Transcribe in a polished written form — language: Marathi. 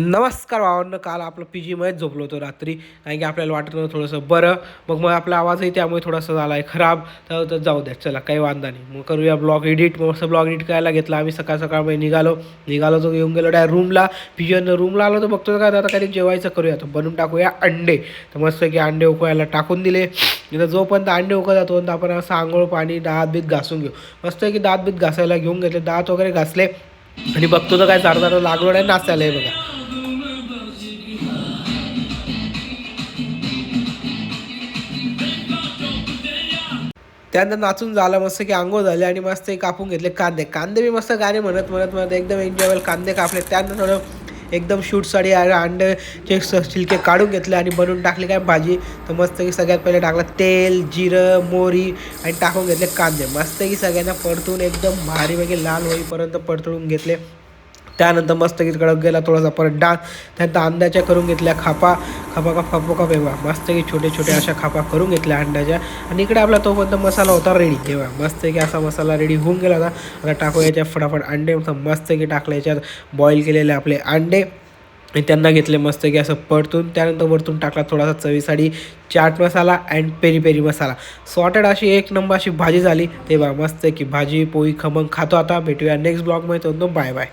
नमस्कार भावांनो, काल आपलं पीजीमध्येच झोपलो होतो रात्री. कारण की आपल्याला वाटत नव्हतं थोडंसं बरं. मग आपला आवाजही त्यामुळे थोडासा झाला आहे खराब. तर जाऊ द्या, चला काही वांधा नाही. मग करूया ब्लॉग एडिट. मग ब्लॉग एडिट करायला घेतला आम्ही. सकाळ निघालो तर येऊन गेलो डायरेक्ट रूमला. पीजीवरनं रूमला आलो तर बघतो काय आता काही जेवायचं करूया. तर बनवून टाकूया अंडे. तर मस्त की अंडे उकळायला टाकून दिले. इथं जोपर्यंत अंडे उकळतात तोपर्यंत आपण असं आंघोळ पाणी दात बीत घासून घेऊ. मस्त की दात बीत घासायला घेऊन घेतले, दात वगैरे घासले आणि बघतो तर काय चार लागलो नाही नाचायला आहे बघा. त्यानंतर नाचून झालं, मस्त की अंघोळ झाले आणि मस्त कापून घेतले कांदे. कांदे मी मस्त गाणे म्हणत म्हणत म्हणत एकदम एन्जॉयबल कांदे कापले. त्यानंतर थोडं एकदम शूटसाठी अंड्याचे छिलके काढून घेतले आणि बनवून टाकले काय भाजी. तर मस्त की सगळ्यात पहिले टाकलं तेल, जिरं, मोहरी आणि टाकून घेतले कांदे. मस्त की सगळ्यांना परतून एकदम भारी वगैरे लाल होईपर्यंत परतून घेतले. त्यानंतर मस्त की कडक गेला थोडासा परत डाळ. त्यानंतर अंड्याच्या करून घेतल्या खापा वेवा. मस्त की छोटे छोटे अशा खापा करून घेतल्या अंड्याच्या. आणि इकडे आपला तोपर्यंत मसाला होता रेडी. तेव्हा मस्त की असा मसाला रेडी होऊन गेला होता. आता टाकू याच्यात फटाफट अंडे. मस्त की टाकलं याच्यात बॉईल केलेले आपले अंडे आणि त्यांना घेतले मस्त की असं परतून. त्यानंतर वरतून टाकला थोडासा चवीसाठी chaat masala and peri peri masala. Sorted अशी एक नंबर अशी भाजी झाली. तेव्हा मस्त की भाजी पोळी खमंग खातो. आता भेटूया नेक्स्ट ब्लॉगमध्ये. Bye bye.